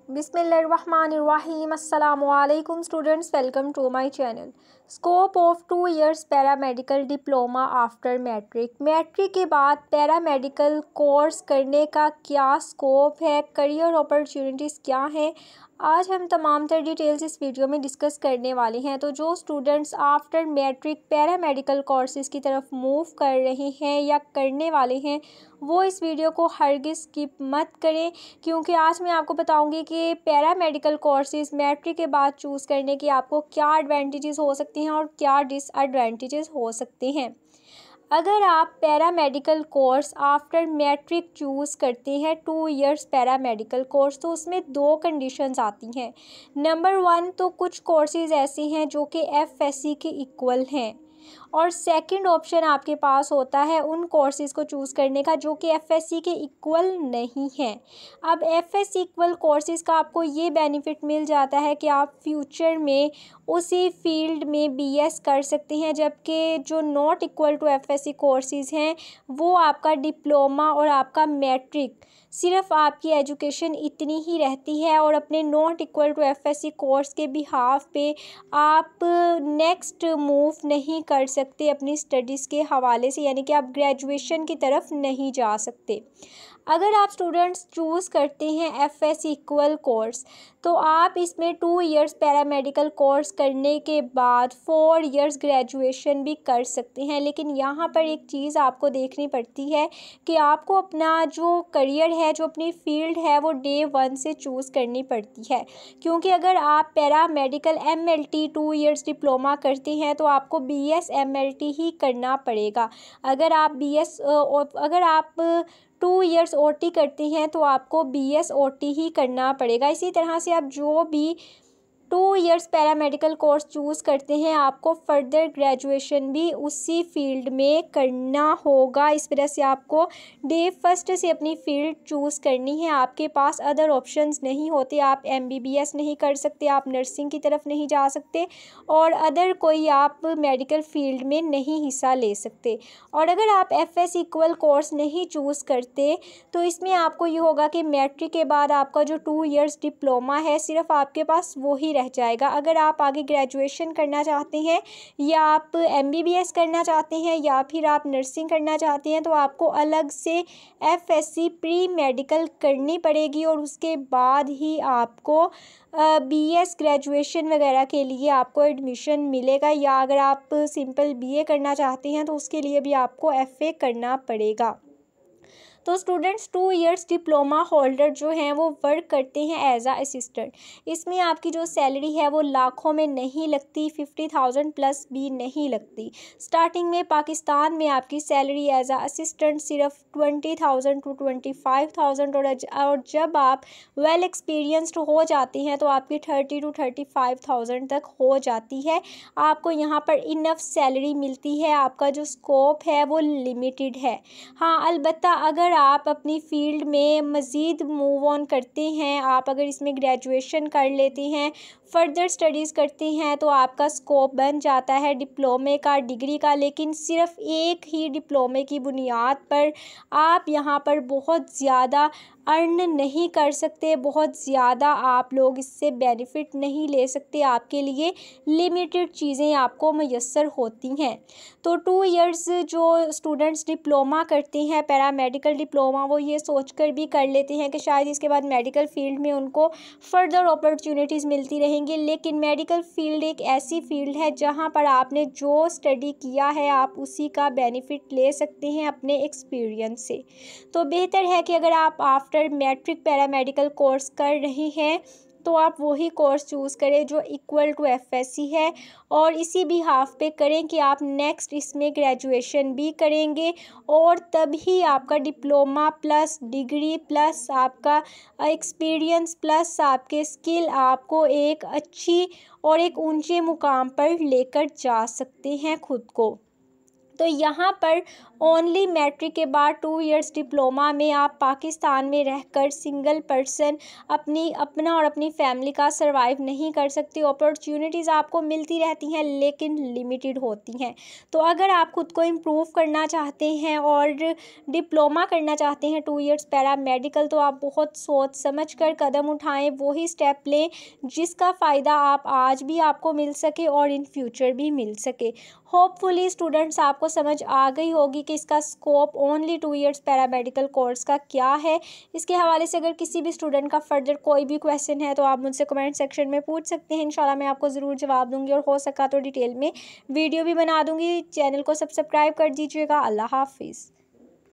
बिस्मिल्लाहिर्रहमानिर्रहीम। अस्सलामुअलैकुम students, welcome to my channel. Scope of 2 years paramedical diploma after matric. Matric के बाद paramedical course करने का क्या स्कोप है, करियर अपॉर्चुनिटीज़ क्या हैं, आज हम तमाम तर डिटेल्स इस वीडियो में डिस्कस करने वाले हैं। तो जो students after matric paramedical courses की तरफ मूव कर रहे हैं या करने वाले हैं, वो इस वीडियो को हरगिज़ स्किप मत करें, क्योंकि आज मैं आपको बताऊंगी कि पैरामेडिकल कोर्सेज़ मैट्रिक के बाद चूज़ करने की आपको क्या एडवांटेजेस हो सकती हैं और क्या डिसएडवांटेजेस हो सकते हैं। अगर आप paramedical course after matric choose करते हैं 2 इयर्स पैरामेडिकल कोर्स, तो उसमें 2 कंडीशंस आती हैं। नंबर 1, तो कुछ कोर्सेज़ ऐसे हैं जो कि FSC के इक्वल हैं, और सेकंड ऑप्शन आपके पास होता है उन कोर्सेज़ को चूज़ करने का जो कि FSC के इक्वल नहीं हैं। अब FSC इक्वल कोर्सेज़ का आपको ये बेनिफिट मिल जाता है कि आप फ्यूचर में उसी फील्ड में BS कर सकते हैं, जबकि जो not equal to FSC courses हैं वो आपका डिप्लोमा और आपका मैट्रिक, सिर्फ आपकी एजुकेशन इतनी ही रहती है, और अपने not equal to FSC course के बिहाफ पे आप नेक्स्ट मूव नहीं कर सकते अपनी स्टडीज़ के हवाले से, यानी कि आप ग्रेजुएशन की तरफ नहीं जा सकते। अगर आप स्टूडेंट्स चूज़ करते हैं FSC इक्वल कोर्स, तो आप इसमें 2 इयर्स पैरामेडिकल कोर्स करने के बाद 4 इयर्स ग्रेजुएशन भी कर सकते हैं। लेकिन यहाँ पर एक चीज़ आपको देखनी पड़ती है कि आपको अपना जो करियर है, जो अपनी फील्ड है, वो डे 1 से चूज़ करनी पड़ती है। क्योंकि अगर आप पैरामेडिकल MLT 2 इयर्स डिप्लोमा करते हैं तो आपको BS MLT ही करना पड़ेगा। अगर आप 2 इयर्स OT करते हैं तो आपको BS OT ही करना पड़ेगा। इसी तरह से आप जो भी 2 इयर्स पैरामेडिकल कोर्स चूज़ करते हैं, आपको फर्दर ग्रेजुएशन भी उसी फील्ड में करना होगा। इस वजह से आपको डे फर्स्ट से अपनी फील्ड चूज़ करनी है। आपके पास अदर ऑप्शंस नहीं होते। आप MBBS नहीं कर सकते, आप नर्सिंग की तरफ नहीं जा सकते, और अदर कोई आप मेडिकल फील्ड में नहीं हिस्सा ले सकते। और अगर आप FS इक्वल कोर्स नहीं चूज़ करते तो इसमें आपको ये होगा कि मैट्रिक के बाद आपका जो 2 इयर्स डिप्लोमा है, सिर्फ आपके पास वो ही रह जाएगा। अगर आप आगे ग्रेजुएशन करना चाहते हैं, या आप MBBS करना चाहते हैं, या फिर आप नर्सिंग करना चाहते हैं, तो आपको अलग से FSC प्री मेडिकल करनी पड़ेगी, और उसके बाद ही आपको BS ग्रेजुएशन वगैरह के लिए आपको एडमिशन मिलेगा। या अगर आप सिंपल BA करना चाहते हैं तो उसके लिए भी आपको FA करना पड़ेगा। तो स्टूडेंट्स 2 इयर्स डिप्लोमा होल्डर जो हैं वो वर्क करते हैं एज असिस्टेंट। इसमें आपकी जो सैलरी है वो लाखों में नहीं लगती, 50,000 प्लस भी नहीं लगती। स्टार्टिंग में पाकिस्तान में आपकी सैलरी एज असिस्टेंट सिर्फ 20,000 टू 25,000, और जब आप वेल एक्सपीरियंस्ड हो जाते हैं तो आपकी 30 टू 35,000 तक हो जाती है। आपको यहाँ पर इनफ सैलरी मिलती है, आपका जो स्कोप है वो लिमिटेड है। हाँ, अलबत्ता अगर आप अपनी फील्ड में मज़ीद मूव ऑन करते हैं, आप अगर इसमें ग्रेजुएशन कर लेते हैं, फर्दर स्टडीज़ करते हैं, तो आपका स्कोप बन जाता है डिप्लोमे का, डिग्री का। लेकिन सिर्फ एक ही डिप्लोमे की बुनियाद पर आप यहाँ पर बहुत ज़्यादा अर्न नहीं कर सकते, बहुत ज़्यादा आप लोग इससे बेनिफिट नहीं ले सकते। आपके लिए लिमिटेड चीज़ें आपको मैसर होती हैं। तो 2 इयर्स जो स्टूडेंट्स डिप्लोमा करते हैं पैरामेडिकल डिप्लोमा, वो ये सोचकर भी कर लेते हैं कि शायद इसके बाद मेडिकल फील्ड में उनको फर्दर अपॉर्चुनिटीज़ मिलती रहेंगी। लेकिन मेडिकल फील्ड एक ऐसी फील्ड है जहाँ पर आपने जो स्टडी किया है आप उसी का बेनिफिट ले सकते हैं अपने एक्सपीरियंस से। तो बेहतर है कि अगर आप आफ्टर मैट्रिक पैरामेडिकल कोर्स कर रहे हैं तो आप वही कोर्स चूज़ करें जो इक्वल टू FSC है, और इसी भी हाफ पे करें कि आप नेक्स्ट इसमें ग्रेजुएशन भी करेंगे, और तभी आपका डिप्लोमा प्लस डिग्री प्लस आपका एक्सपीरियंस प्लस आपके स्किल आपको एक अच्छी और एक ऊंचे मुकाम पर लेकर जा सकते हैं खुद को। तो यहाँ पर ओनली मैट्रिक के बाद 2 इयर्स डिप्लोमा में आप पाकिस्तान में रहकर सिंगल पर्सन अपना और अपनी फैमिली का सर्वाइव नहीं कर सकते। अपॉर्चुनिटीज़ आपको मिलती रहती हैं लेकिन लिमिटेड होती हैं। तो अगर आप खुद को इम्प्रूव करना चाहते हैं और डिप्लोमा करना चाहते हैं 2 इयर्स पैरामेडिकल, तो आप बहुत सोच समझ कर कदम उठाएं, वही स्टेप लें जिसका फ़ायदा आप आज भी आपको मिल सके और इन फ्यूचर भी मिल सके। होपफुली स्टूडेंट्स आपको समझ आ गई होगी कि इसका scope only 2 years paramedical course का क्या है। इसके हवाले से अगर किसी भी स्टूडेंट का फर्दर कोई भी क्वेश्चन है तो आप मुझसे कमेंट सेक्शन में पूछ सकते हैं। इंशाल्लाह मैं आपको ज़रूर जवाब दूंगी और हो सका तो डिटेल में वीडियो भी बना दूंगी। चैनल को सब्सक्राइब कर दीजिएगा। अल्लाह हाफिज़।